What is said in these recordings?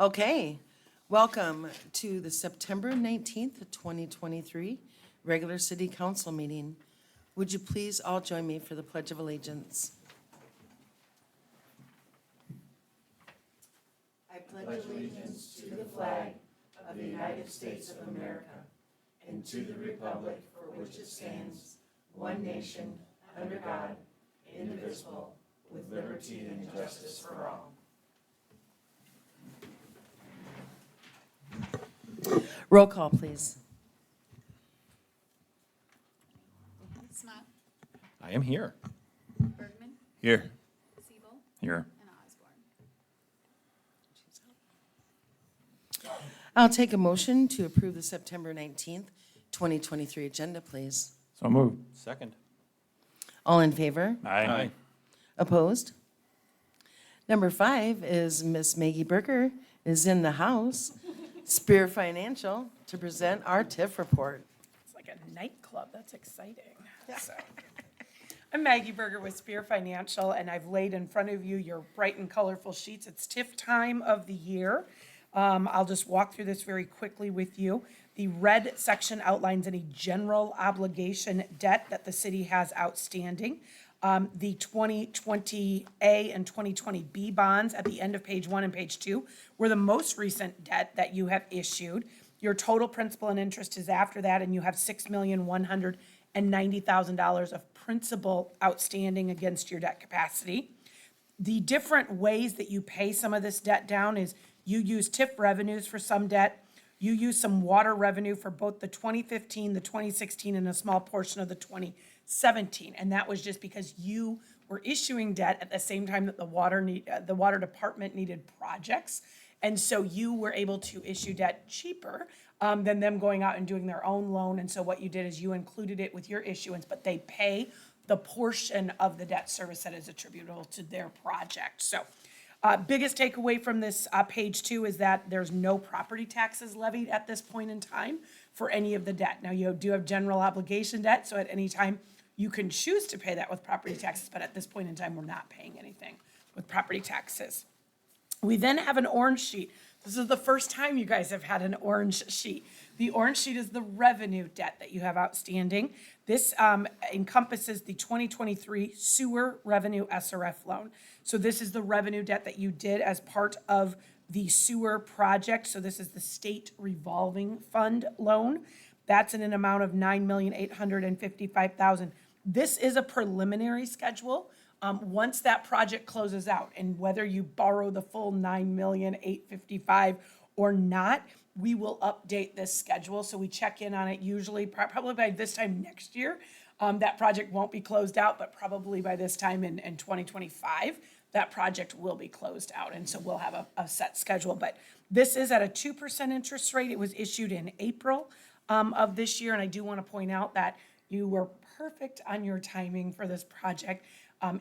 Okay, welcome to the September 19th, 2023 regular city council meeting. Would you please all join me for the Pledge of Allegiance? I pledge allegiance to the flag of the United States of America and to the republic for which it stands, one nation, under God, indivisible, with liberty and justice for all. Roll call, please. Smock, I am here. Bergman, Here. Siebel, Here. and Osborne. I'll take a motion to approve the September 19th, 2023 agenda, please. So moved. Second. All in favor? Aye. Opposed? Number 5 is Miss Maggie Berger is in the house, Spear Financial, to present our TIF report. It's like a nightclub. That's exciting. So, I'm Maggie Berger with Spear Financial, and I've laid in front of you your bright and colorful sheets. It's TIF time of the year. I'll just walk through this very quickly with you. The red section outlines any general obligation debt that the city has outstanding. The 2020A and 2020B bonds at the end of page 1 and page 2 were the most recent debt that you have issued. Your total principal and interest is after that, and you have $6,190,000 of principal outstanding against your debt capacity. The different ways that you pay some of this debt down is you use TIF revenues for some debt. You use some water revenue for both the 2015, the 2016, and a small portion of the 2017. And that was just because you were issuing debt at the same time that the water department needed projects. And so you were able to issue debt cheaper than them going out and doing their own loan. And so what you did is you included it with your issuance, but they pay the portion of the debt service that is attributable to their project. So biggest takeaway from this page 2 is that there's no property taxes levied at this point in time for any of the debt. Now, you do have general obligation debt, so at any time you can choose to pay that with property taxes, but at this point in time, we're not paying anything with property taxes. We then have an orange sheet. This is the first time you guys have had an orange sheet. The orange sheet is the revenue debt that you have outstanding. This encompasses the 2023 sewer revenue SRF loan. So this is the revenue debt that you did as part of the sewer project. So this is the state revolving fund loan. That's in an amount of $9,855,000. This is a preliminary schedule. Once that project closes out, and whether you borrow the full $9,855,000 or not, we will update this schedule. So we check in on it usually, probably by this time next year. That project won't be closed out, but probably by this time in 2025, that project will be closed out. And so we'll have a set schedule. But this is at a 2% interest rate. It was issued in April of this year. And I do want to point out that you were perfect on your timing for this project.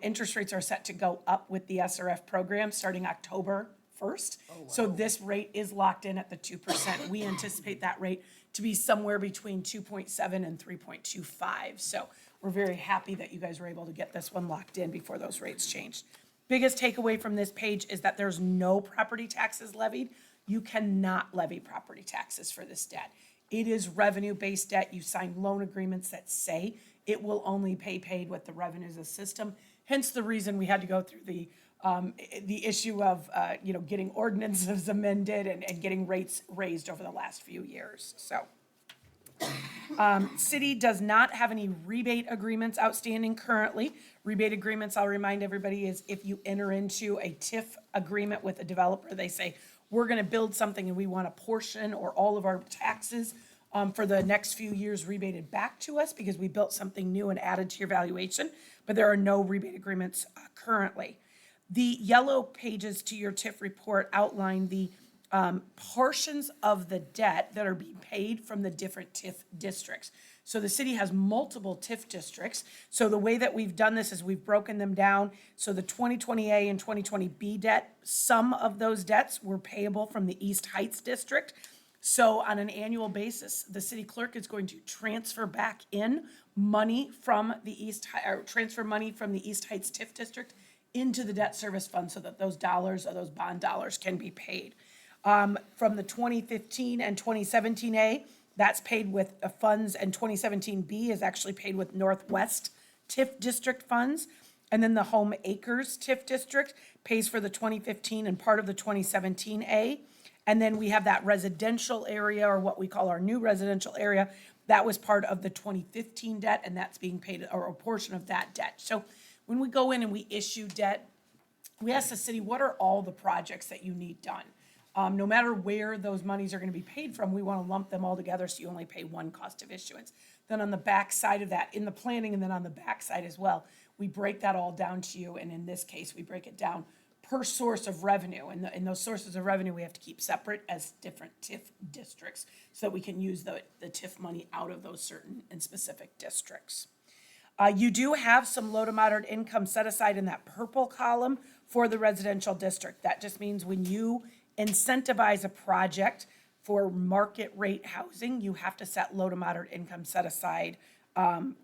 Interest rates are set to go up with the SRF program starting October 1st. Oh, wow. So this rate is locked in at the 2%. We anticipate that rate to be somewhere between 2.7 and 3.25. So we're very happy that you guys were able to get this one locked in before those rates changed. Biggest takeaway from this page is that there's no property taxes levied. You cannot levy property taxes for this debt. It is revenue-based debt. You sign loan agreements that say it will only paid with the revenues of the system. Hence the reason we had to go through the issue of getting ordinances amended and getting rates raised over the last few years. So city does not have any rebate agreements outstanding currently. Rebate agreements, I'll remind everybody, is if you enter into a TIF agreement with a developer, they say, we're going to build something and we want a portion or all of our taxes for the next few years rebated back to us because we built something new and added to your valuation, but there are no rebate agreements currently. The yellow pages to your TIF report outline the portions of the debt that are being paid from the different TIF districts. So the city has multiple TIF districts. So the way that we've done this is we've broken them down. So the 2020A and 2020B debt, some of those debts were payable from the East Heights district. So on an annual basis, the city clerk is going to transfer back in money from the East Heights TIF district into the debt service fund so that those dollars or those bond dollars can be paid. From the 2015 and 2017A, that's paid with funds, and 2017B is actually paid with Northwest TIF district funds. And then the Home Acres TIF district pays for the 2015 and part of the 2017A. And then we have that residential area, or what we call our new residential area, that was part of the 2015 debt, and that's being paid, or a portion of that debt. So when we go in and we issue debt, we ask the city, what are all the projects that you need done? No matter where those monies are gonna be paid from, we wanna lump them all together so you only pay one cost of issuance. Then on the back side of that, in the planning and then on the back side as well, we break that all down to you, and in this case, we break it down per source of revenue. And those sources of revenue, we have to keep separate as different TIF districts so that we can use the TIF money out of those certain and specific districts. You do have some low to moderate income set aside in that purple column for the residential district. That just means when you incentivize a project for market rate housing, you have to set low to moderate income set aside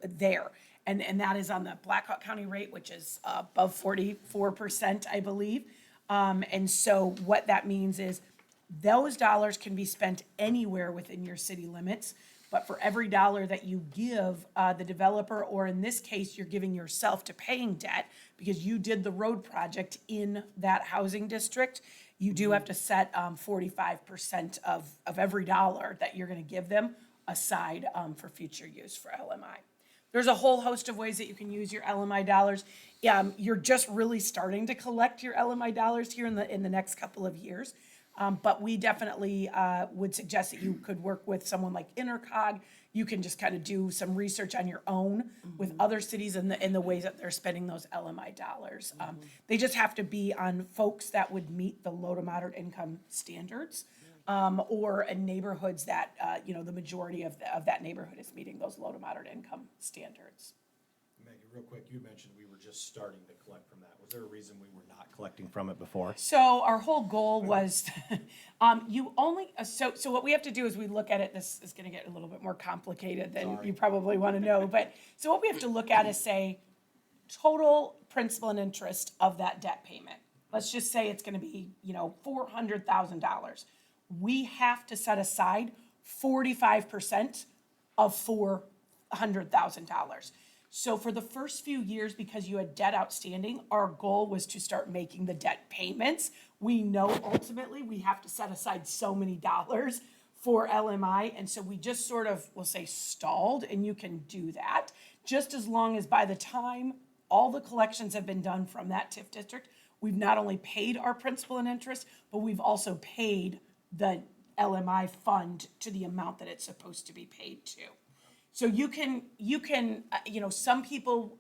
there. And that is on the Blackhawk County rate, which is above 44%, I believe. And so what that means is those dollars can be spent anywhere within your city limits, but for every dollar that you give the developer, or in this case, you're giving yourself to paying debt because you did the road project in that housing district, you do have to set 45% of every dollar that you're gonna give them aside for future use for LMI. There's a whole host of ways that you can use your LMI dollars. You're just really starting to collect your LMI dollars here in the next couple of years. But we definitely would suggest that you could work with someone like Intercog. You can just kind of do some research on your own with other cities in the ways that they're spending those LMI dollars. They just have to be on folks that would meet the low to moderate income standards, or in neighborhoods that, the majority of that neighborhood is meeting those low to moderate income standards. Maggie, real quick, you mentioned we were just starting to collect from that. Was there a reason we were not collecting from it before? So our whole goal was, so what we have to do is we look at it, this is gonna get a little bit more complicated than you probably wanna know, but, so what we have to look at is say, total principal and interest of that debt payment. Let's just say it's gonna be, $400,000. We have to set aside 45% of $400,000. So for the first few years, because you had debt outstanding, our goal was to start making the debt payments. We know ultimately we have to set aside so many dollars for LMI, and so we just sort of, we'll say, stalled, and you can do that, just as long as by the time all the collections have been done from that TIF district, we've not only paid our principal and interest, but we've also paid the LMI fund to the amount that it's supposed to be paid to. So you can, some people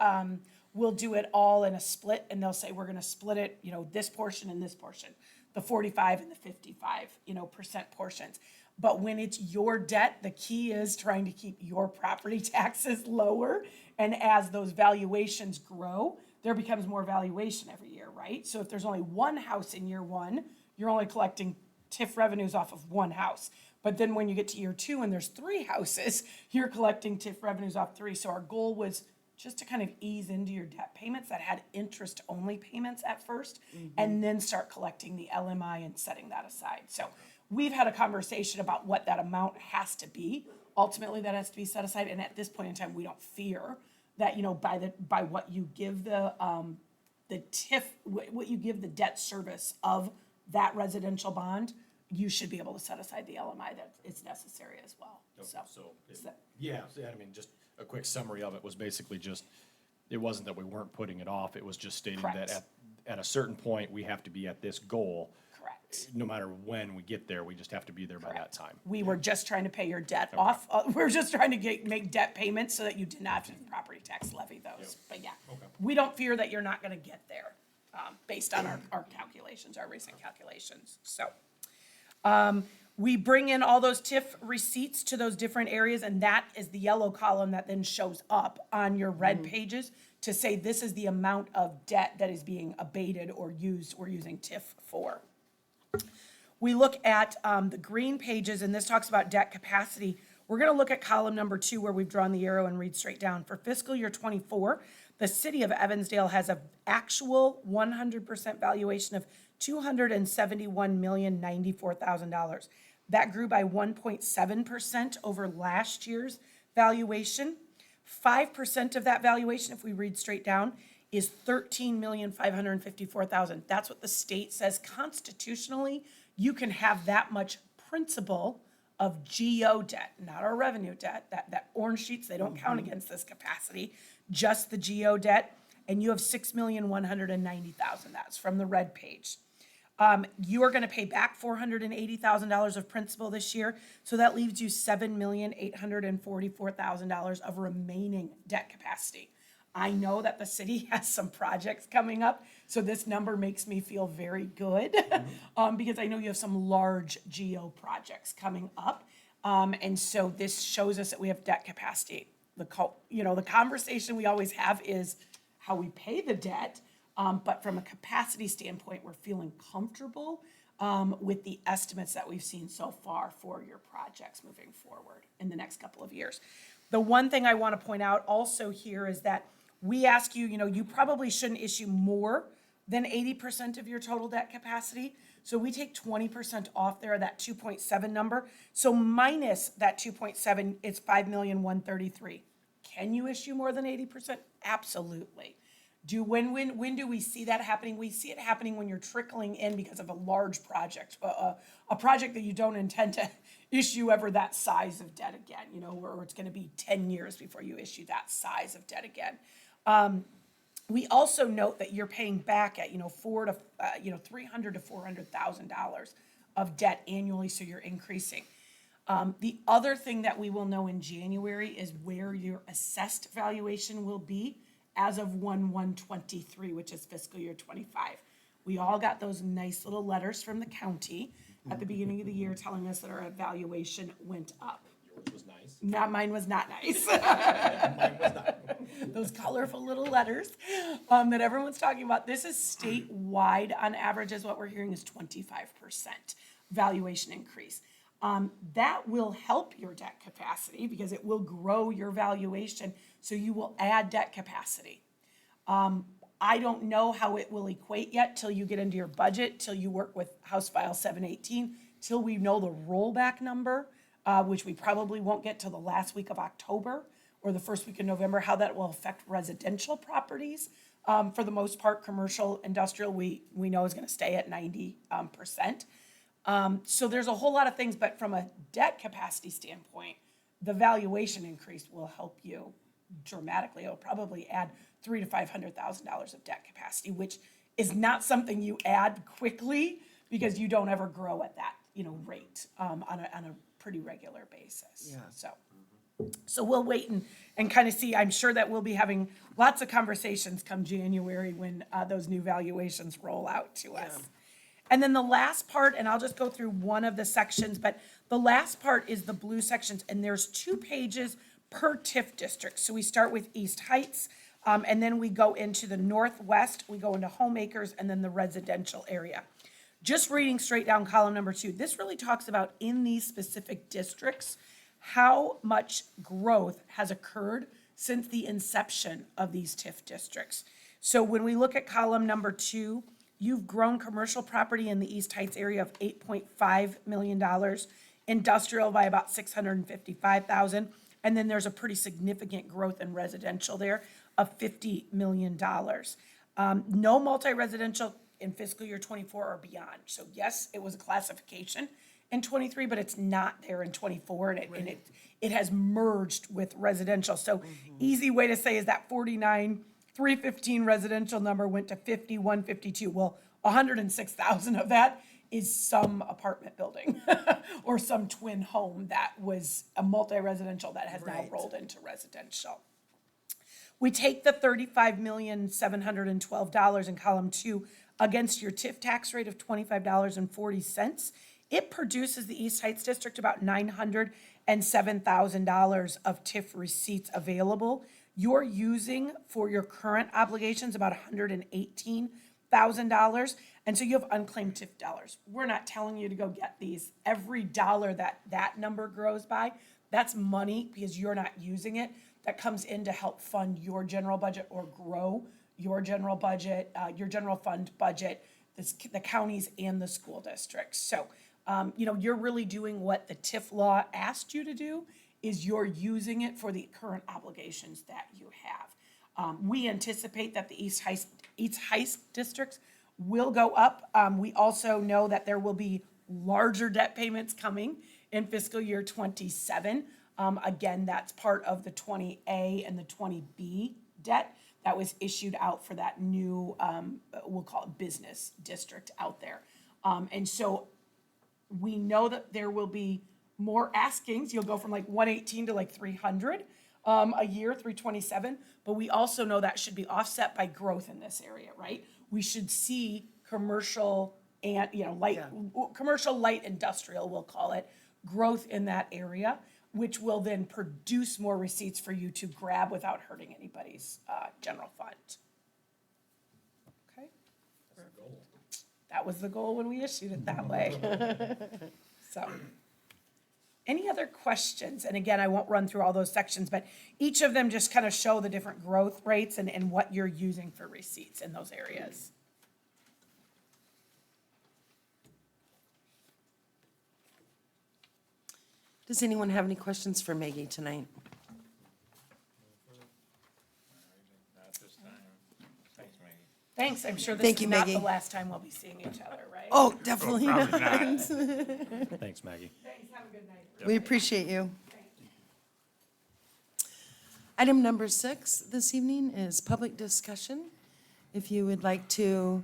will do it all in a split, and they'll say, we're gonna split it, this portion and this portion, the 45 and the 55, percent portions. But when it's your debt, the key is trying to keep your property taxes lower. And as those valuations grow, there becomes more valuation every year, right? So if there's only one house in year one, you're only collecting TIF revenues off of one house. But then when you get to year two and there's three houses, you're collecting TIF revenues off three. So our goal was just to kind of ease into your debt payments that had interest-only payments at first, and then start collecting the LMI and setting that aside. So we've had a conversation about what that amount has to be. Ultimately, that has to be set aside, and at this point in time, we don't fear that, by what you give the TIF, what you give the debt service of that residential bond, you should be able to set aside the LMI that is necessary as well. Just a quick summary of it was basically just, it wasn't that we weren't putting it off, it was just stating Correct. that at a certain point, we have to be at this goal. Correct. No matter when we get there, we just have to be there by that time. We were just trying to pay your debt off. We're just trying to make debt payments so that you did not have to property tax levy those. But we don't fear that you're not gonna get there, based on our calculations, our recent calculations. So, we bring in all those TIF receipts to those different areas, and that is the yellow column that then shows up on your red pages to say this is the amount of debt that is being abated or used, we're using TIF for. We look at the green pages, and this talks about debt capacity. We're gonna look at column number 2 where we've drawn the arrow and read straight down. For fiscal year 24, The city of Evansdale has an actual 100% valuation of $271,094,000. That grew by 1.7% over last year's valuation. 5% of that valuation, if we read straight down, is $13,554,000. That's what the state says constitutionally. You can have that much principal of GO debt, not our revenue debt. That orange sheets, they don't count against this capacity, just the GO debt. And you have $6,190,000. That's from the red page. You are going to pay back $480,000 of principal this year, so that leaves you $7,844,000 of remaining debt capacity. I know that the city has some projects coming up, so this number makes me feel very good because I know you have some large GO projects coming up, and so this shows us that we have debt capacity. The conversation we always have is how we pay the debt. But from a capacity standpoint, we're feeling comfortable with the estimates that we've seen so far for your projects moving forward in the next couple of years. The one thing I want to point out also here is that we ask you, you probably shouldn't issue more than 80% of your total debt capacity. So we take 20% off there, that 2.7 number. So minus that 2.7, it's 5,133,000. Can you issue more than 80%? Absolutely. When do we see that happening? We see it happening when you're trickling in because of a large project, a project that you don't intend to issue ever that size of debt again, or it's going to be 10 years before you issue that size of debt again. We also note that you're paying back at, $300,000 to $400,000 of debt annually, so you're increasing. The other thing that we will know in January is where your assessed valuation will be as of 1/1/23, which is fiscal year 25. We all got those nice little letters from the county at the beginning of the year telling us that our valuation went up. Yours was nice. Mine was not nice. Mine was not. Those colorful little letters that everyone's talking about. This is statewide on average, is what we're hearing is 25% valuation increase. That will help your debt capacity because it will grow your valuation, so you will add debt capacity. I don't know how it will equate yet till you get into your budget, till you work with House File 718, till we know the rollback number, which we probably won't get till the last week of October or the first week of November, how that will affect residential properties. For the most part, commercial, industrial, we know is going to stay at 90%. So there's a whole lot of things, but from a debt capacity standpoint, the valuation increase will help you dramatically. It'll probably add $300,000 to $500,000 of debt capacity, which is not something you add quickly because you don't ever grow at that, rate on a pretty regular basis. Yeah. So we'll wait and kind of see. I'm sure that we'll be having lots of conversations come January when those new valuations roll out to us. And then the last part, and I'll just go through one of the sections, but the last part is the blue sections, and there's 2 pages per TIF district. So we start with East Heights, and then we go into the Northwest, we go into homeacres, and then the residential area. Just reading straight down column number 2, this really talks about in these specific districts, how much growth has occurred since the inception of these TIF districts. So when we look at column number 2, you've grown commercial property in the East Heights area of $8.5 million, industrial by about $655,000, and then there's a pretty significant growth in residential there of $50 million. No multi-residential in fiscal year 24 or beyond. So yes, it was a classification in 23, but it's not there in 24, and it has merged with residential. So easy way to say is that 49,315 residential number went to 5152. Well, 106,000 of that is some apartment building or some twin home that was a multi-residential that has now rolled into residential. We take the $35,712 in column 2 against your TIF tax rate of $25.40. It produces the East Heights district about $907,000 of TIF receipts available. You're using for your current obligations about $118,000, and so you have unclaimed TIF dollars. We're not telling you to go get these. Every dollar that number grows by, that's money because you're not using it. that comes in to help fund your general budget or grow your general budget, your general fund budget, the counties and the school districts. So, you're really doing what the TIF law asked you to do, is you're using it for the current obligations that you have. We anticipate that the East Heist districts will go up. We also know that there will be larger debt payments coming in fiscal year '27. Again, that's part of the 20A and the 20B debt that was issued out for that new, we'll call it business district out there. And so we know that there will be more askings. You'll go from like 118 to like 300 a year through '27. But we also know that should be offset by growth in this area, right? We should see commercial and, commercial light industrial, we'll call it, growth in that area, which will then produce more receipts for you to grab without hurting anybody's general fund. Okay? That was the goal when we issued it that way. So, any other questions? And again, I won't run through all those sections, but each of them just kind of show the different growth rates and what you're using for receipts in those areas. Does anyone have any questions for Maggie tonight? Not this time. Thanks, Maggie. Thanks, I'm sure this Thank is you, not Maggie. the last time we'll be seeing each other, right? Oh, definitely not. Probably not. Thanks, Maggie. Thanks, have a good night. We appreciate you. Item number 6 this evening is public discussion. If you would like to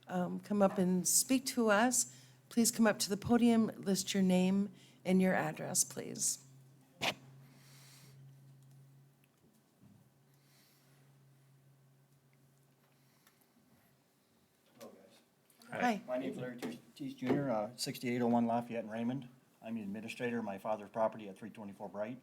come up and speak to us, please come up to the podium, list your name and your address, please. Hi. My name's Larry Teese Jr., 6801 Lafayette and Raymond. I'm the administrator of my father's property at 324 Bright.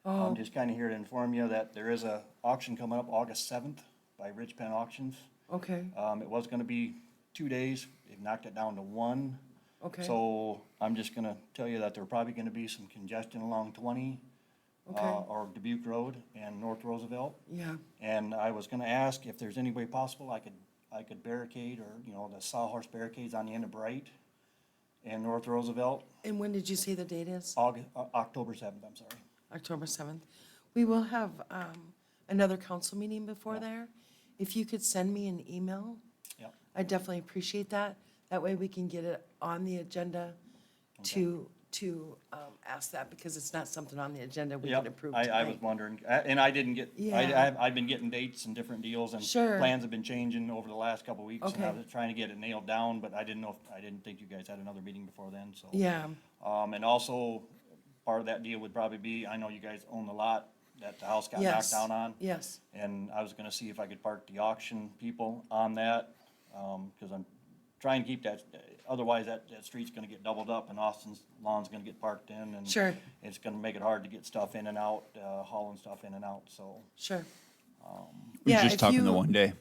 I'm just kind of here to inform you that there is a auction coming up August 7th by Rich Penn Auctions. Okay, It was gonna be 2 days, they've knocked it down to 1. okay. So I'm just gonna tell you that there's probably gonna be some congestion along 20, Okay. or Dubuque Road and North Roosevelt. Yeah, And I was gonna ask if there's any way possible I could barricade, or, the sawhorse barricades on the end of Bright and North Roosevelt, and when did you say the date is? October 7th, I'm sorry. October 7th. We will have another council meeting before there. If you could send me an email, Yep. I definitely appreciate that. That way we can get it on the agenda to ask that, because it's not something on the agenda we can Yep, approve I was tonight. wondering, and I didn't get, Yeah. I've been getting dates and different deals, and Sure. plans have been changing over the last couple of weeks, and I Okay. was trying to get it nailed down, but I didn't think you guys had another meeting before then, so. Yeah, And also, part of that deal would probably be, I know you guys own the lot that the house got knocked yes. down on. Yes, And I was gonna see if I could park the auction people on that, cause I'm trying to keep that, otherwise that street's gonna get doubled up and Austin's lawn's gonna get parked in, and sure, it's gonna make it hard to get stuff in and out, hauling stuff in and out, so. sure. You're Yeah, just if talking the you- one day?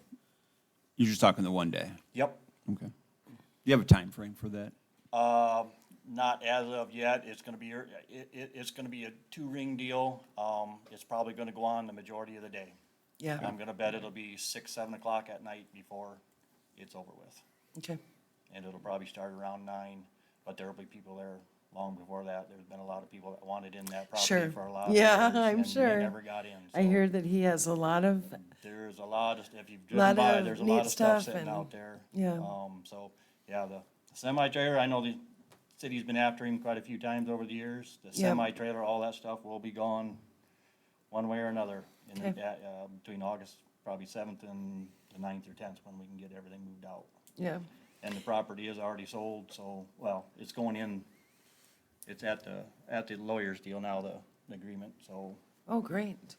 You're just talking the one day? Yep, Okay. Do you have a time frame for that? not as of yet, it's gonna be, it's gonna be a 2-ring deal, it's probably gonna go on the majority of the day. Yeah, I'm gonna bet it'll be 6, 7 o'clock at night before it's over with. okay, And it'll probably start around 9, but there'll be people there long before that. There's been a lot of people that wanted in that Sure. property for a lot of Yeah, years, I'm and sure. they never got in. I So hear that he has a lot of, there's a lot of, if you've Lot driven by, of there's a neat lot of stuff stuff sitting and- out there. yeah. So, yeah, the semi-trailer, I know the city's been after him quite a few times over the years. The Yep. semi-trailer, all that stuff will be gone one way or another in, Okay. between August, probably 7th and the 9th or 10th, when we can get everything moved out. yeah, And the property is already sold, so, well, it's going in, it's at the lawyer's deal now, the agreement, so. oh, great.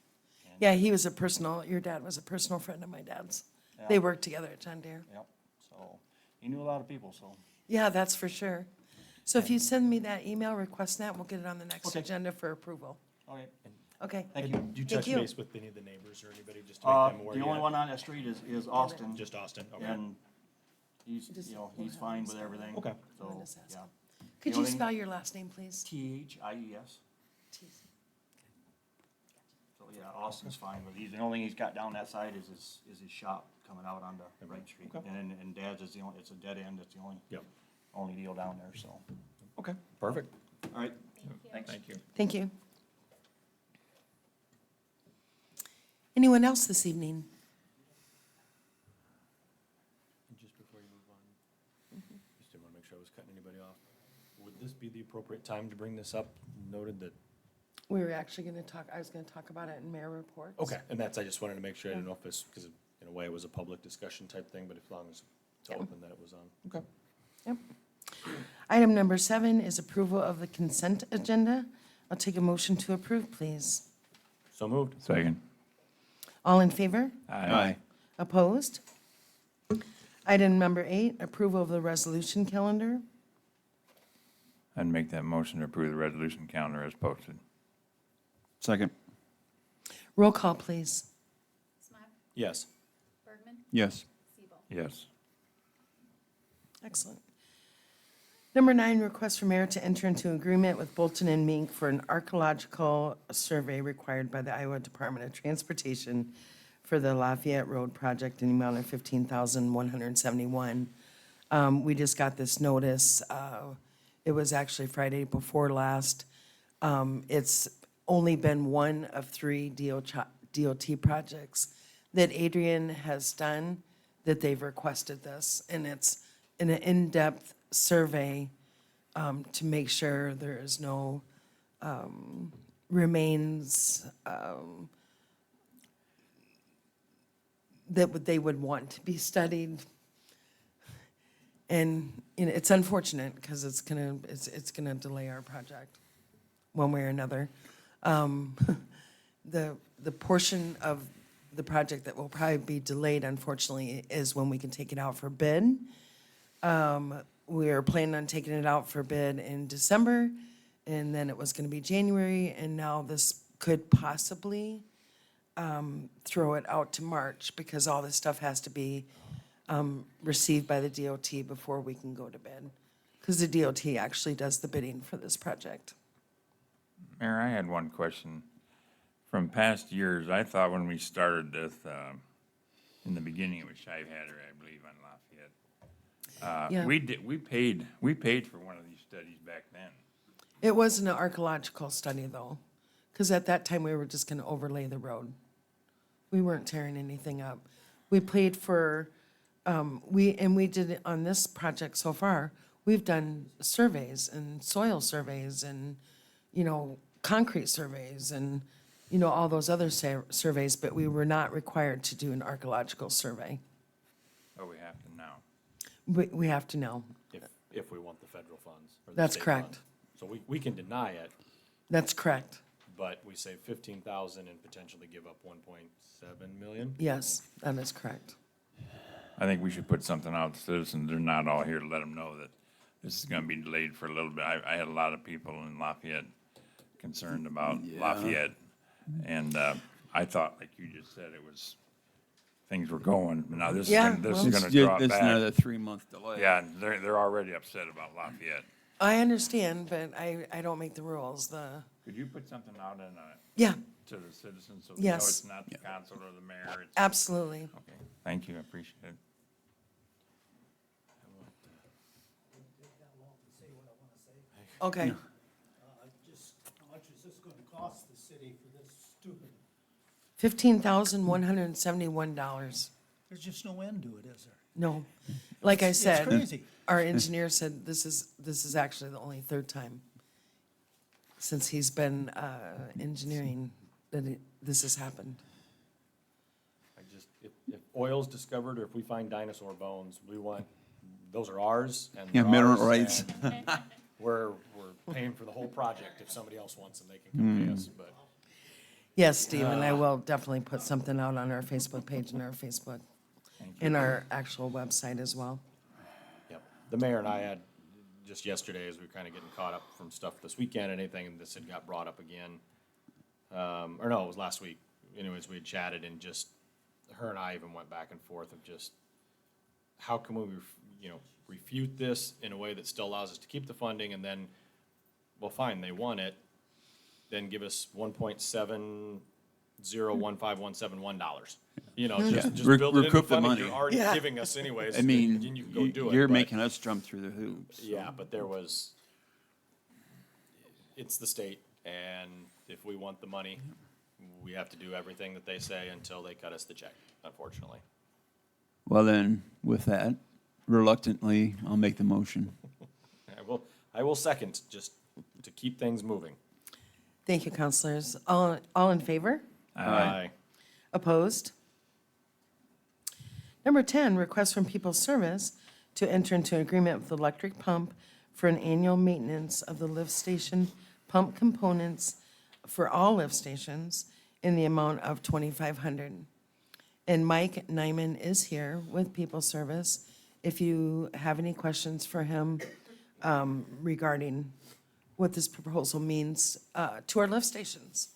Yeah, he was your dad was a personal friend of my dad's. They Yeah. worked together at John Deere. Yep, so, he knew a lot of people, so. Yeah, that's for sure. So if you send me that email, request that, we'll get it on the next Okay. agenda for approval. Okay, Okay, thank you. Do you Thank touch you. base with any of the neighbors or anybody just to make them aware The only yet? one on that street is Austin, Just Austin, okay. and he's, he's fine with everything. Okay. So, I'm gonna just ask yeah. him. Could The you only- spell your last name, please? THIES, so yeah, Austin's fine, but the only thing he's got down that side is his shop coming out onto Wright Street. Okay. And Dad's is the only, it's a dead end, it's the Yep. only deal down there, so. Okay, perfect. All right, Thank you. Thank you. Thank you. Anyone else this evening? And just before you move on, just didn't want to make sure I was cutting anybody off. Would this be the appropriate time to bring this up? Noted that, We were actually gonna talk, I was gonna talk about it in mayor reports. okay, and that's, I just wanted to make sure, I didn't know if this, because in a way it was a public discussion type thing, but as long as it's open, that it was on. Okay. Yep. Item number 7 is approval of the consent agenda. I'll take a motion to approve, please. So moved. Second. All in favor? Aye. Opposed? Item number 8, approval of the resolution calendar. I'd make that motion to approve the resolution calendar as posted. Second. Roll call, please. Smock, Yes. Bergman, Yes. Siebel. Yes. Excellent. Number 9, request for mayor to enter into agreement with Bolton and Mink for an archaeological survey required by the Iowa Department of Transportation for the Lafayette Road project in the amount of $15,171. We just got this notice. It was actually Friday before last. It's only been one of 3 DOT projects that Adrian has done that they've requested this, and it's an in-depth survey to make sure there is no remains that they would want to be studied. And, you know, it's unfortunate because it's gonna delay our project one way or another. The portion of the project that will probably be delayed, unfortunately, is when we can take it out for bid. We are planning on taking it out for bid in December, and then it was gonna be January, and now this could possibly throw it out to March, because all this stuff has to be received by the DOT before we can go to bid. Because the DOT actually does the bidding for this project. Mayor, I had one question. From past years, I thought when we started this, in the beginning, it was Shive Hatter, I believe, on Lafayette. Yeah. We paid for one of these studies back then. It wasn't an archaeological study, though, because at that time, we were just gonna overlay the road. We weren't tearing anything up. We paid for, we did it on this project so far. We've done surveys and soil surveys and, you know, concrete surveys and, you know, all those other surveys, but we were not required to do an archaeological survey. Oh, we have to now. We have to know. If we want the federal funds. or the That's state correct. funds. So we can deny it, That's correct. but we save 15,000 and potentially give up 1.7 million? Yes, that is correct. I think we should put something out to citizens, they're not all here to let them know that this is gonna be delayed for a little bit. I had a lot of people in Lafayette concerned about Lafayette. And, I thought, like you just said, it was, things were going, but now this is Yeah, gonna, this well- is gonna drop It's another back. 3-month delay. Yeah, they're already upset about Lafayette. I understand, but I don't make the rules. Could you put something out in, Yeah, to the citizens so they know Yes. it's not the council or the mayor? It's, absolutely. okay, thank you, I appreciate it. Okay. Just, how much is this gonna cost the city for this stupid, $15,171. there's just no end to it, is there? No, like I It's said, crazy. our engineer said this is actually the only 3rd time since he's been engineering that this has happened. I just, if oil's discovered or if we find dinosaur bones, we want, those are ours and Yeah, they're mineral ours, rights. and We're paying for the whole project. If somebody else wants them, they can come pay us, but. Yes, Stephen, I will definitely put something out on our Facebook page and our Facebook, and our actual website as well. Yep. The mayor and I had, just yesterday, as we were kind of getting caught up from stuff this weekend and anything, and this had got brought up again. Or no, it was last week. Anyways, we had chatted and just, her and I even went back and forth of just, how can we, refute this in a way that still allows us to keep the funding, and then, well, fine, they want it, then give us 1.7 $0.15171. You know, Yeah. just build it into Recoup the funding money. you're already Yeah. giving us anyways. I mean, and you can go do it. you're but- making us jump through the hoops. so. Yeah, but it's the state, and if we want the money, we have to do everything that they say until they cut us the check, unfortunately. Well then, with that, reluctantly, I'll make the motion. I will second, just to keep things moving. Thank you, counselors. All in favor? Aye. Opposed? Number 10, request from People's Service to enter into an agreement with Electric Pump for an annual maintenance of the lift station pump components for all lift stations in the amount of $2,500. And Mike Nyman is here with People's Service. If you have any questions for him regarding what this proposal means to our lift stations.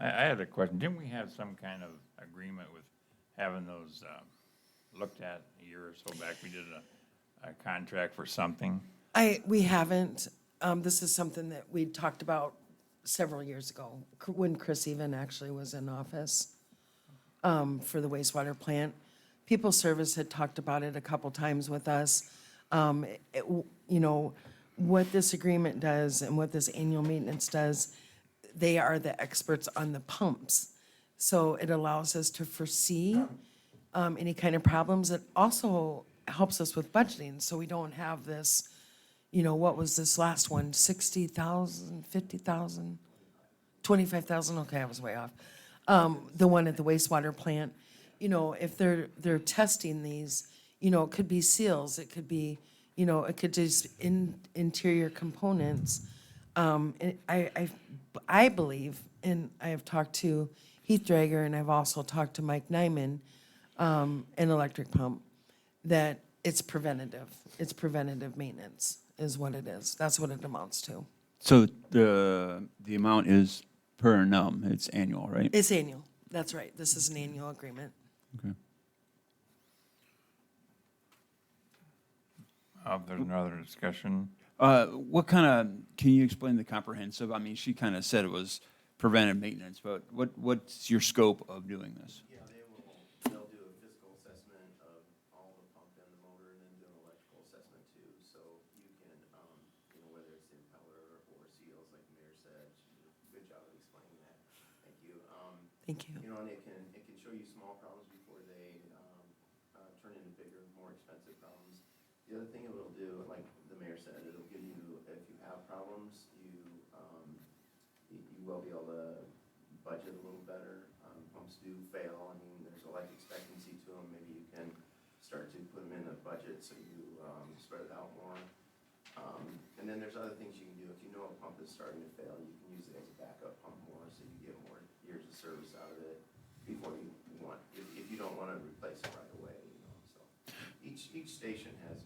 I had a question. Didn't we have some kind of agreement with having those looked at a year or so back? We did a contract for something. We haven't. This is something that we talked about several years ago, when Chris even actually was in office for the wastewater plant. People's Service had talked about it a couple times with us. You know, what this agreement does and what this annual maintenance does, they are the experts on the pumps. So it allows us to foresee any kind of problems. It also helps us with budgeting, so we don't have this, you know, what was this last one, 60,000, 50,000, 25,000, okay, I was way off. The one at the wastewater plant, you know, if they're testing these, you know, it could be seals, it could be, you know, it could just interior components. I believe, and I have talked to Heath Drager, and I've also talked to Mike Nyman, an electric pump, that it's preventative. It's preventative maintenance is what it is. That's what it amounts to. So the amount is per annum, it's annual, right? It's annual. That's right. This is an annual agreement. Okay. If there's no other discussion, What kind of, can you explain the comprehensive? I mean, she kind of said it was preventive maintenance, but what's your scope of doing this? Yeah, they'll do a physical assessment of all the pump and the motor, and then do an electrical assessment too. So you can, you know, whether it's the impeller or seals, like the mayor said, she did a good job of explaining that. Thank you. Thank you. You know, and it can show you small problems before they, turn into bigger, more expensive problems. The other thing it will do, like the mayor said, it'll give you, if you have problems, you will be able to budget a little better. Pumps do fail. I mean, there's a life expectancy to them. Maybe you can start to put them in a budget so you spread it out more. And then there's other things you can do. If you know a pump is starting to fail, you can use it as a backup pump more, so you get more years of service out of it before you want, if you don't want to replace it right away, you know. So each station has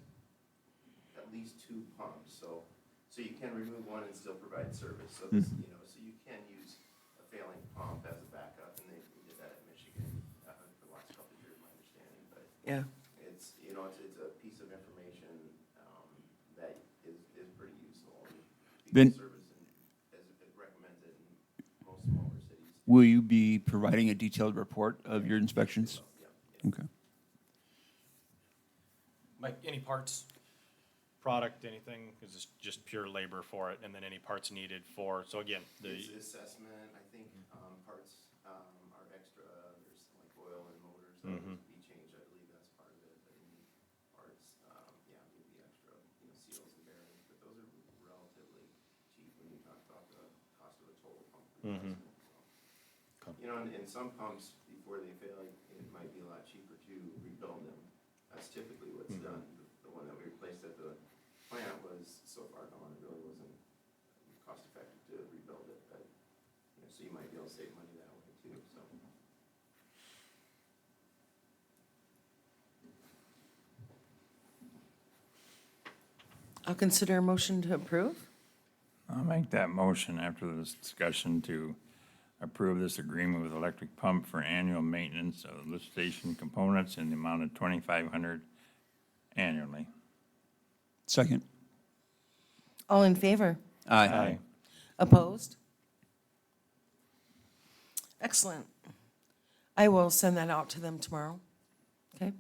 at least 2 pumps, so you can remove one and still provide service. So this, you know, so you can use a failing pump as a backup, and we did that at Michigan for the last couple of years, my understanding. But Yeah. it's, you know, it's a piece of information that is pretty useful. Then- Service, and as it recommends it in most smaller cities. Will you be providing a detailed report of your inspections? Yeah. Okay. Mike, any parts, product, anything, is this just pure labor for it, and then any parts needed for, so again, It's assessment, I think, parts, are extra, there's like oil and motors that need to be changed, I believe that's part of it, but any parts, yeah, maybe extra, you know, seals and bearings, but those are relatively cheap when you talk about the cost of a total pump replacement. So, you know, and some pumps, before they fail, it might be a lot cheaper to rebuild them. That's typically what's done. The one that we replaced at the plant was so far gone, it really wasn't cost effective to rebuild it, but, you know, so you might be able to save money that way too, so. I'll consider a motion to approve. I'll make that motion after this discussion to approve this agreement with Electric Pump for annual maintenance of lift station components in the amount of $2,500 annually. Second. All in favor? Aye. Opposed? Excellent. I will send that out to them tomorrow. Okay.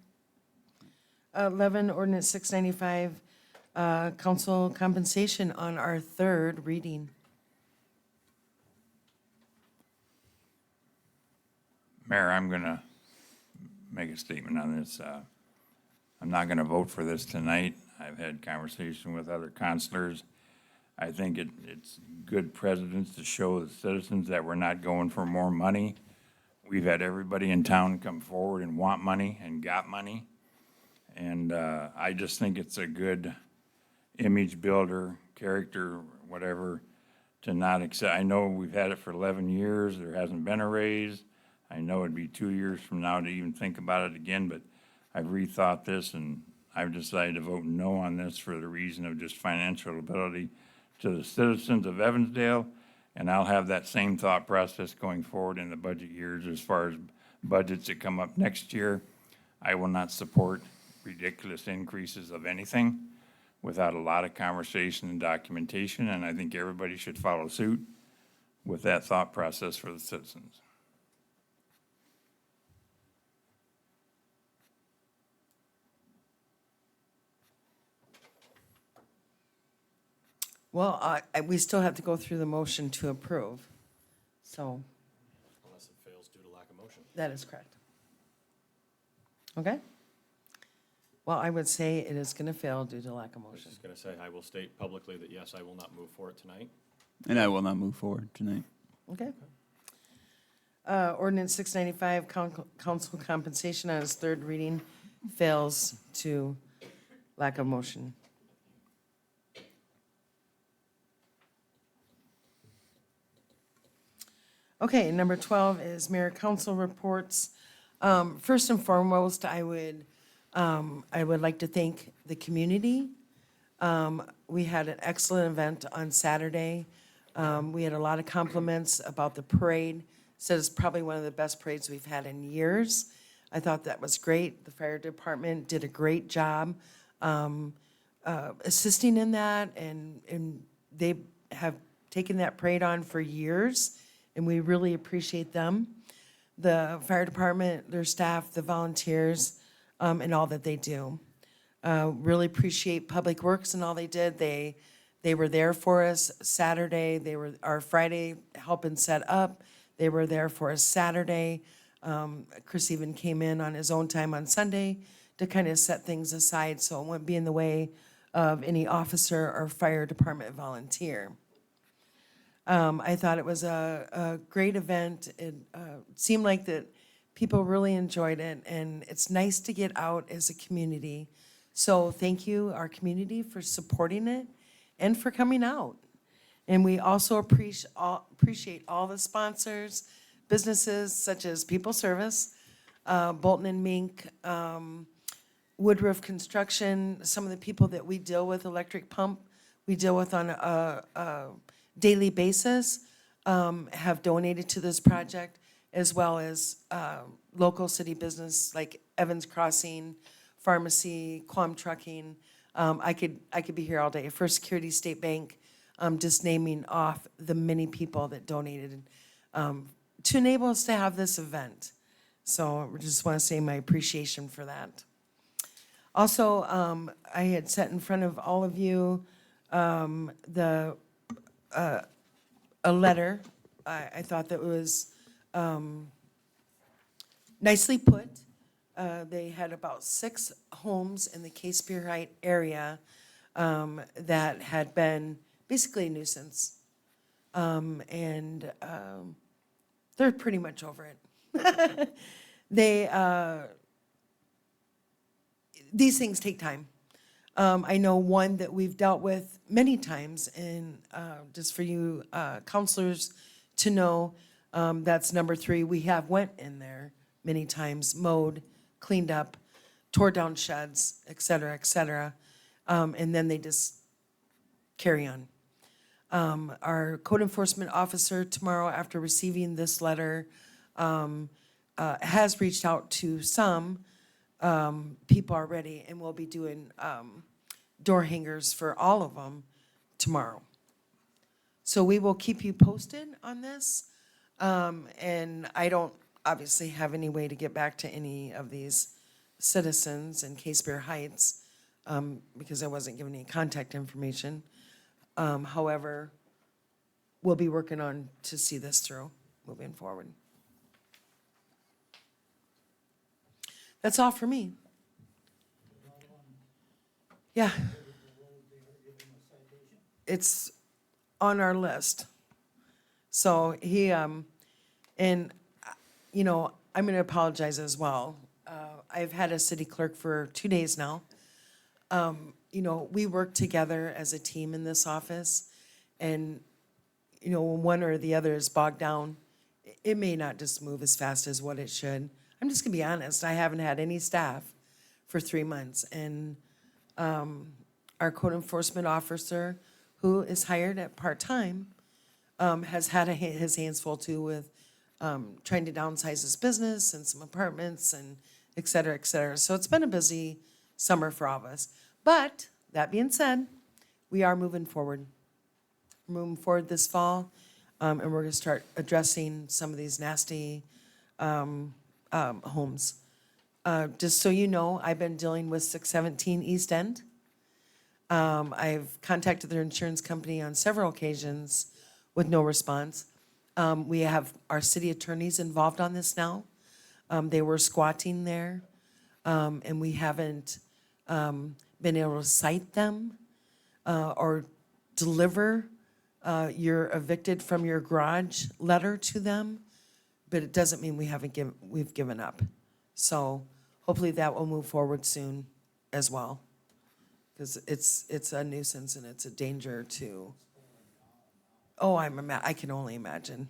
11, ordinance 695, council compensation on our third reading. Mayor, I'm gonna make a statement on this. I'm not gonna vote for this tonight. I've had conversation with other counselors. I think it's good precedence to show the citizens that we're not going for more money. We've had everybody in town come forward and want money and got money. And I just think it's a good image builder, character, whatever, to not accept. I know we've had it for 11 years. There hasn't been a raise. I know it'd be 2 years from now to even think about it again, but I've rethought this and I've decided to vote no on this for the reason of just financial ability to the citizens of Evansdale. And I'll have that same thought process going forward in the budget years as far as budgets that come up next year. I will not support ridiculous increases of anything without a lot of conversation and documentation, and I think everybody should follow suit with that thought process for the citizens. Well, we still have to go through the motion to approve. So Unless it fails due to lack of motion. that is correct. Okay? Well, I would say it is going to fail due to lack of I was motion. just gonna say, I will state publicly that yes, I will not move for it tonight. And I will not move forward tonight. Okay. Ordinance 695, council compensation on its third reading fails to lack of motion. Okay, number 12 is mayor council reports. First and foremost, I would like to thank the community. We had an excellent event on Saturday. We had a lot of compliments about the parade. Said it's probably one of the best parades we've had in years. I thought that was great. The fire department did a great job assisting in that, and they have taken that parade on for years, and we really appreciate them. The fire department, their staff, the volunteers, and all that they do. Really appreciate Public Works and all they did. They were there for us Saturday. They were our Friday helping set up. They were there for us Saturday. Chris even came in on his own time on Sunday to kind of set things aside so it wouldn't be in the way of any officer or fire department volunteer. I thought it was a great event. It seemed like that people really enjoyed it, and it's nice to get out as a community. So thank you, our community, for supporting it and for coming out. And we also appreciate all the sponsors, businesses such as People Service, Bolton and Mink, Woodruff Construction, some of the people that we deal with, Electric Pump, we deal with on a daily basis, have donated to this project, as well as local city business like Evans Crossing, Pharmacy, Quam Trucking. I could be here all day. First Security State Bank, just naming off the many people that donated to enable us to have this event. So I just want to say my appreciation for that. Also, I had set in front of all of you a letter. I thought that was nicely put. They had about 6 homes in the Case-Spear Height area that had been basically a nuisance. And they're pretty much over it. These things take time. I know one that we've dealt with many times, and just for you counselors to know, that's number 3. We have went in there many times, mowed, cleaned up, tore down sheds, et cetera, and then they just carry on. Our code enforcement officer tomorrow, after receiving this letter, has reached out to some people already, and we'll be doing door hangers for all of them tomorrow. So we will keep you posted on this. And I don't obviously have any way to get back to any of these citizens in Case Bear Heights, because I wasn't given any contact information. However, we'll be working on to see this through, moving forward. That's all for me. Yeah. It's on our list. So he, and, you know, I'm gonna apologize as well. I've had a city clerk for 2 days now. You know, we work together as a team in this office, and, you know, when one or the other is bogged down, it may not just move as fast as what it should. I'm just gonna be honest, I haven't had any staff for 3 months, and, our code enforcement officer, who is hired at part-time, has had his hands full too with, trying to downsize his business and some apartments and et cetera, et cetera. So it's been a busy summer for all of us. But, that being said, we are moving forward. We're moving forward this fall, and we're gonna start addressing some of these nasty, homes. Just so you know, I've been dealing with 617 East End. I've contacted their insurance company on several occasions with no response. We have our city attorneys involved on this now. They were squatting there, and we haven't been able to cite them or deliver your evicted from your garage letter to them, but it doesn't mean we've given up. So hopefully that will move forward soon as well, because it's a nuisance and it's a danger to. Oh, I can only imagine.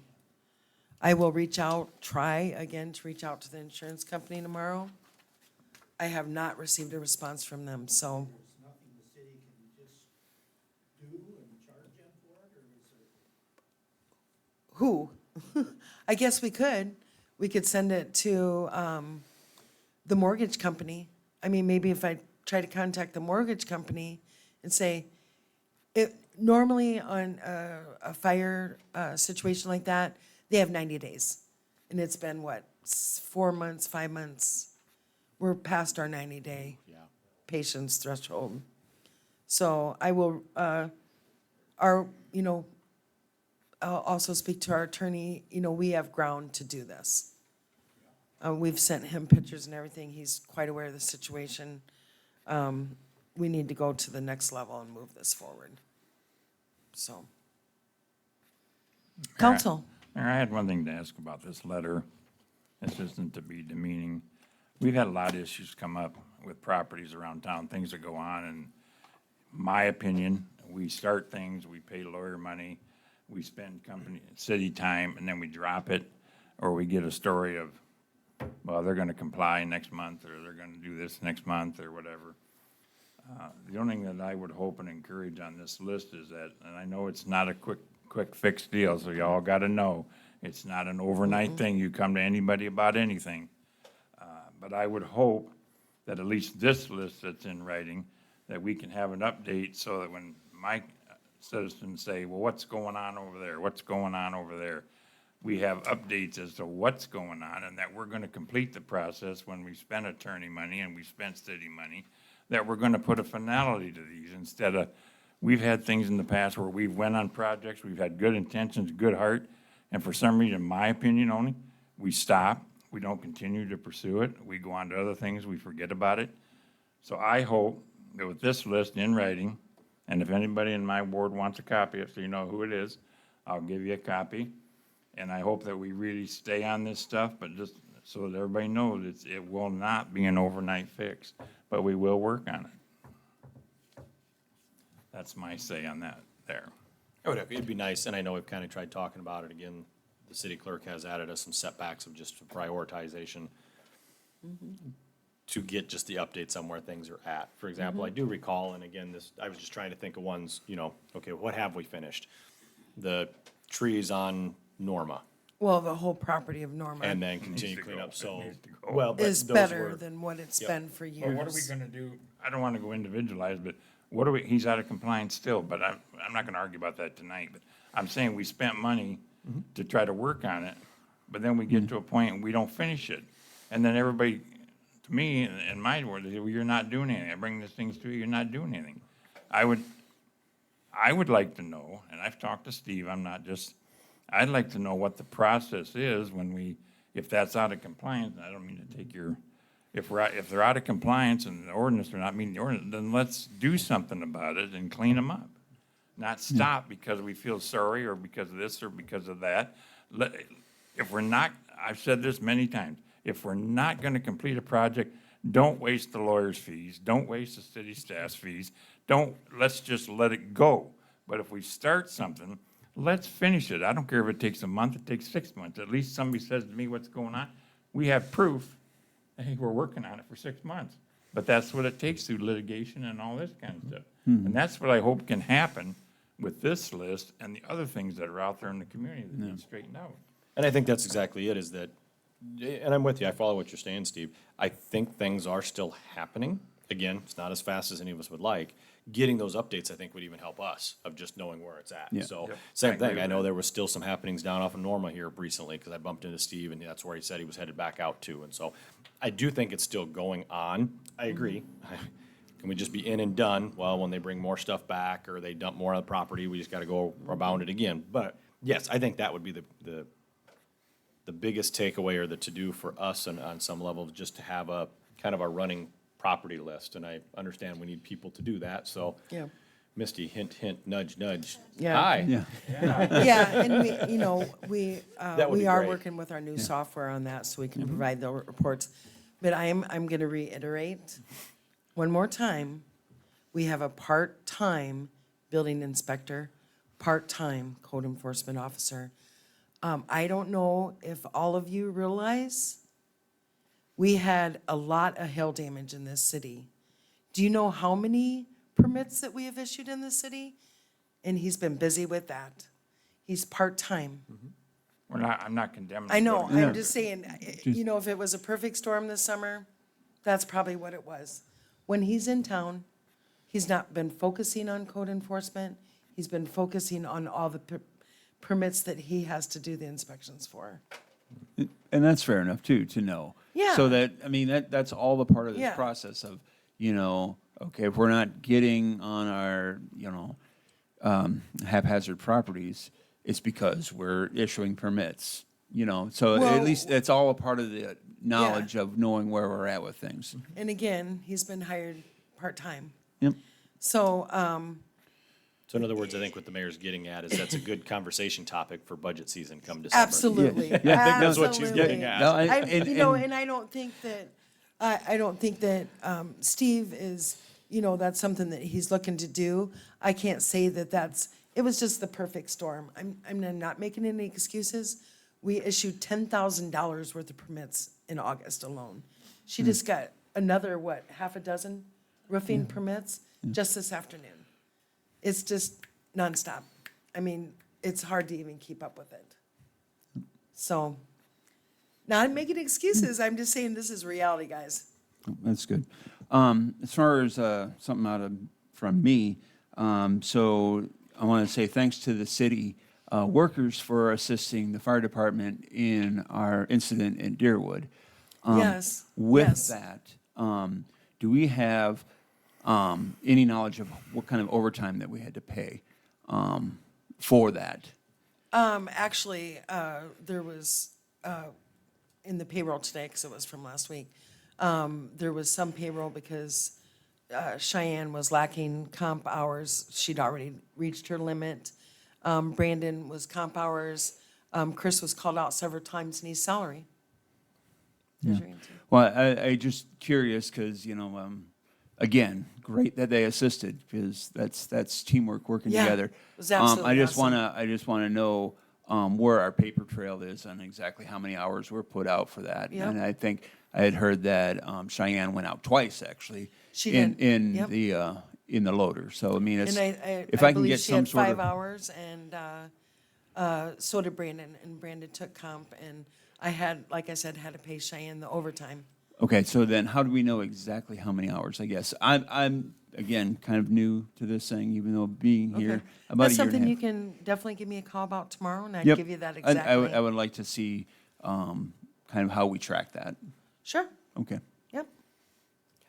I will try again to reach out to the insurance company tomorrow. I have not received a response from them, so. There's nothing the city can just do and charge them for it, or is it? Who? I guess we could. We could send it to the mortgage company. I mean, maybe if I try to contact the mortgage company and say, normally on a fire situation like that, they have 90 days. And it's been, 4 months, 5 months? We're past our 90-day patience threshold. So I will, I'll also speak to our attorney. You know, we have ground to do this. We've sent him pictures and everything. He's quite aware of the situation. We need to go to the next level and move this forward. So. Council. Mayor, I had one thing to ask about this letter. This isn't to be demeaning. We've had a lot of issues come up with properties around town, things that go on, and my opinion, we start things, we pay lawyer money, we spend city time, and then we drop it, or we get a story of, well, they're gonna comply next month, or they're gonna do this next month, or whatever. The only thing that I would hope and encourage on this list is that, and I know it's not a quick fix deal, so y'all gotta know, it's not an overnight thing, you come to anybody about anything. But I would hope that at least this list that's in writing, that we can have an update so that when my citizens say, well, what's going on over there? What's going on over there? We have updates as to what's going on, and that we're gonna complete the process when we spend attorney money and we spend city money, that we're gonna put a finality to these instead of, we've had things in the past where we've went on projects, we've had good intentions, good heart, and for some reason, in my opinion only, we stop, we don't continue to pursue it, we go on to other things, we forget about it. So I hope that with this list in writing, and if anybody in my ward wants a copy, so you know who it is, I'll give you a copy. And I hope that we really stay on this stuff, but just so that everybody knows, it will not be an overnight fix, but we will work on it. That's my say on that there. It'd be nice, and I know we've kind of tried talking about it again. The city clerk has added us some setbacks of just prioritization to get just the updates on where things are at. For example, I do recall, and again, I was just trying to think of ones, okay, what have we finished? The trees on Norma, Well, the whole property of Norma and then continue to cleanup, go. so, It needs to go. well, but is those better were- than what it's Yep. been for years. Well, what are we gonna do? I don't wanna go individualized, but he's out of compliance still, but I'm not gonna argue about that tonight, but I'm saying we spent money to try to work on it. But then we get to a point and we don't finish it. And then everybody, to me, in my world, they say, well, you're not doing anything. I bring these things to you, you're not doing anything. I would like to know, and I've talked to Steve, I'd like to know what the process is when if that's out of compliance, and I don't mean to take if they're out of compliance and the ordinance, they're not meeting the ordinance, then let's do something about it and clean them up. Not stop because we feel sorry or because of this or because of that. If we're not, I've said this many times, if we're not gonna complete a project, don't waste the lawyer's fees, don't waste the city staff's fees, let's just let it go. But if we start something, let's finish it. I don't care if it takes a month, it takes 6 months. At least somebody says to me what's going on. We have proof, hey, we're working on it for 6 months. But that's what it takes through litigation and all this kind of stuff. And that's what I hope can happen with this list and the other things that are out there in the community that need straightened out. And I think that's exactly it, is that, and I'm with you, I follow what you're saying, Steve. I think things are still happening. Again, it's not as fast as any of us would like. Getting those updates, I think, would even help us of just knowing where it's at. Yeah. So, Yep. same I agree thing, I with know that. there was still some happenings down off of Norma here recently, because I bumped into Steve, and that's where he said he was headed back out to. And so, I do think it's still going on. I agree. Can we just be in and done? Well, when they bring more stuff back, or they dump more on the property, we just gotta go around it again. But, yes, I think that would be the biggest takeaway, or the to-do for us on some level, just to have a kind of a running property list. And I understand we need people to do that, so. Yeah. Misty, hint, hint, nudge, nudge. Yeah. Hi. Yeah. Yeah, and we That would be we are great. working with our new software on that, so we can provide the reports. But I'm gonna reiterate one more time, we have a part-time building inspector, part-time code enforcement officer. I don't know if all of you realize, we had a lot of hail damage in this city. Do you know how many permits that we have issued in the city? And he's been busy with that. He's part-time. I'm not condemning. I know, whatever. I'm just saying, if it was a perfect storm this summer, that's probably what it was. When he's in town, he's not been focusing on code enforcement. He's been focusing on all the permits that he has to do the inspections for. And that's fair enough too, to know. Yeah. So that, I mean, that's all the part of this Yeah. process of, okay, if we're not getting on our, haphazard properties, it's because we're issuing permits, so at Well- least it's all a part of the knowledge of knowing where we're at with things. And again, he's been hired part-time. Yep. So, So in other words, I think what the mayor's getting at is that's a good conversation topic for budget season come December. absolutely. Yeah, I think that's what she's absolutely. getting at. No, And I don't think that, I don't think that, Steve is, that's something that he's looking to do. I can't say that it was just the perfect storm. I'm not making any excuses. We issued $10,000 worth of permits in August alone. She just got another, half a dozen roofing permits just this afternoon. It's just nonstop. I mean, it's hard to even keep up with it. So, not making excuses, I'm just saying this is reality, guys. That's good. As far as something from me, so I want to say thanks to the city workers for assisting the fire department in our incident in Deerwood. Yes, With yes. that, do we have any knowledge of what kind of overtime that we had to pay for that? Actually, there was, in the payroll today, because it was from last week, there was some payroll because Cheyenne was lacking comp hours. She'd already reached her limit. Brandon was comp hours. Chris was called out several times and he's salary. There's your answer. Well, I just curious because, again, great that they assisted because that's teamwork working Yeah, together. it was absolutely I just awesome. wanna know where our paper trail is on exactly how many hours were put out for that. Yep. And I think I had heard that Cheyenne went out twice actually. She in did, in yep. the in the loader. So I mean, it's And if I I can believe get she some had sort 5 of hours and so did Brandon. And Brandon took comp and I had, like I said, had to pay Cheyenne the overtime. Okay, so then how do we know exactly how many hours? I guess I'm again, kind of new to this thing, even though being here Okay. about That's a year and a something you half. can definitely give me a call about tomorrow, and I'd Yep. give you that I exactly. would like to see kind of how we track that. Sure, Okay. yep,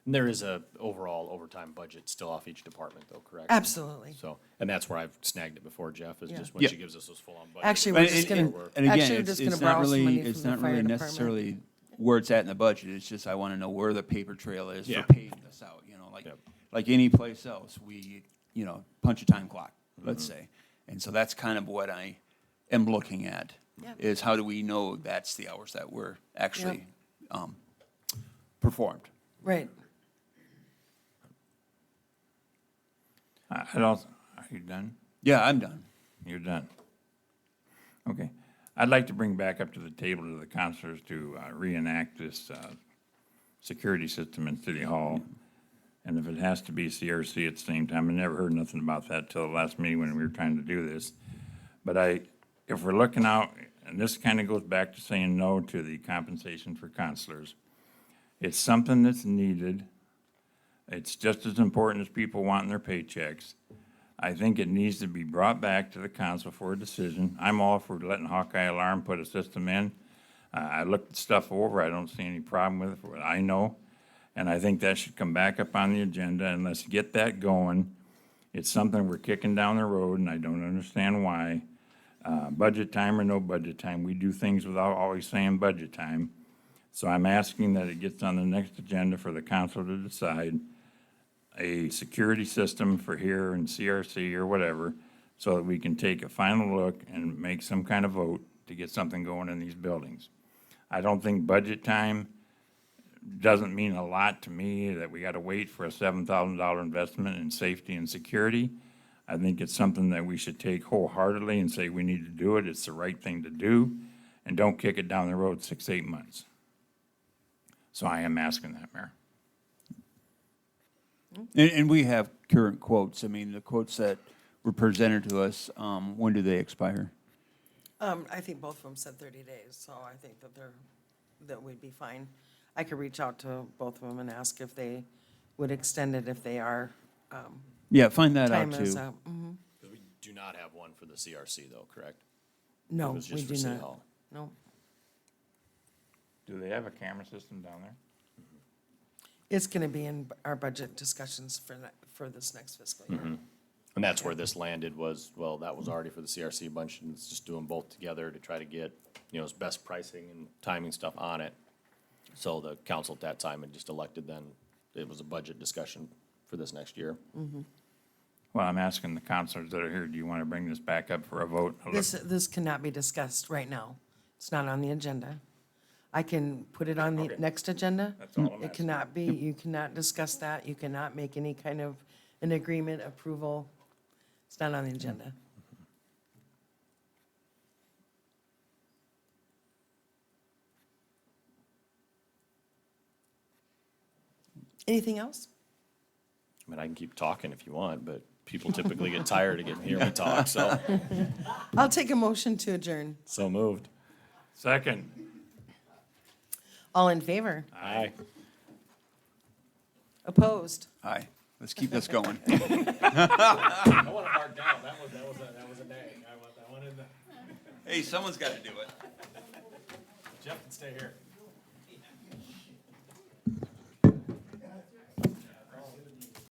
And there is a overall overtime budget still off each department though, correct? absolutely. So, and that's where I've snagged it before, Jeff, is Yeah. just when Yeah. she gives us those full-on budgets. Actually, we're just gonna, And again, actually, we're it's just gonna it's not borrow some really, money it's from the not fire really department. necessarily where it's at in the budget. It's just I want to know where the paper trail is Yeah. for paying this out, Yep. like any place else, we, punch a time clock, let's say. And so that's kind of what I am looking at, Yep. is how do we know that's the hours that were actually performed? Right. I don't, are you done? Yeah, I'm done. You're done. Okay. I'd like to bring back up to the table to the counselors to reenact this security system in City Hall. And if it has to be CRC at the same time, I never heard nothing about that till the last meeting when we were trying to do this. But if we're looking out, and this kind of goes back to saying no to the compensation for counselors, it's something that's needed. It's just as important as people wanting their paychecks. I think it needs to be brought back to the council for a decision. I'm all for letting Hawkeye Alarm put a system in. I looked the stuff over, I don't see any problem with it, for what I know. And I think that should come back up on the agenda, and let's get that going. It's something we're kicking down the road, and I don't understand why. Budget time or no budget time, we do things without always saying budget time. So I'm asking that it gets on the next agenda for the council to decide a security system for here and CRC or whatever, so that we can take a final look and make some kind of vote to get something going in these buildings. I don't think budget time doesn't mean a lot to me, that we gotta wait for a $7,000 investment in safety and security. I think it's something that we should take wholeheartedly and say we need to do it, it's the right thing to do, and don't kick it down the road 6, 8 months. So I am asking that, Mayor. And we have current quotes. I mean, the quotes that were presented to us, when do they expire? I think both of them said 30 days, so I think that we'd be fine. I could reach out to both of them and ask if they would extend it if they are, Yeah, find that time out is too. up. Mhm. Because we do not have one for the CRC though, correct? No, It was we just for do City not. Hall. No. Do they have a camera system down there? It's gonna be in our budget discussions for this next fiscal year. And that's where this landed was, well, that was already for the CRC bunch, and it's just doing both together to try to get, as best pricing and timing stuff on it. So the council at that time had just elected then, it was a budget discussion for this next year. Well, I'm asking the counselors that are here, do you want to bring this back up for a vote? This cannot be discussed right now. It's not on the agenda. I can put it on the Okay. next agenda. That's all I'm It asking. cannot be, you cannot discuss that. You cannot make any kind of an agreement, approval. It's not on the agenda. Anything else? I mean, I can keep talking if you want, but people typically get tired of getting to hear me talk, so, I'll take a motion to adjourn. so moved. Second. All in favor? Aye. Opposed? Aye, let's keep this going. I want to mark down, that was a nay. I want that one in the. Hey, someone's got to do it. Jeff can stay here.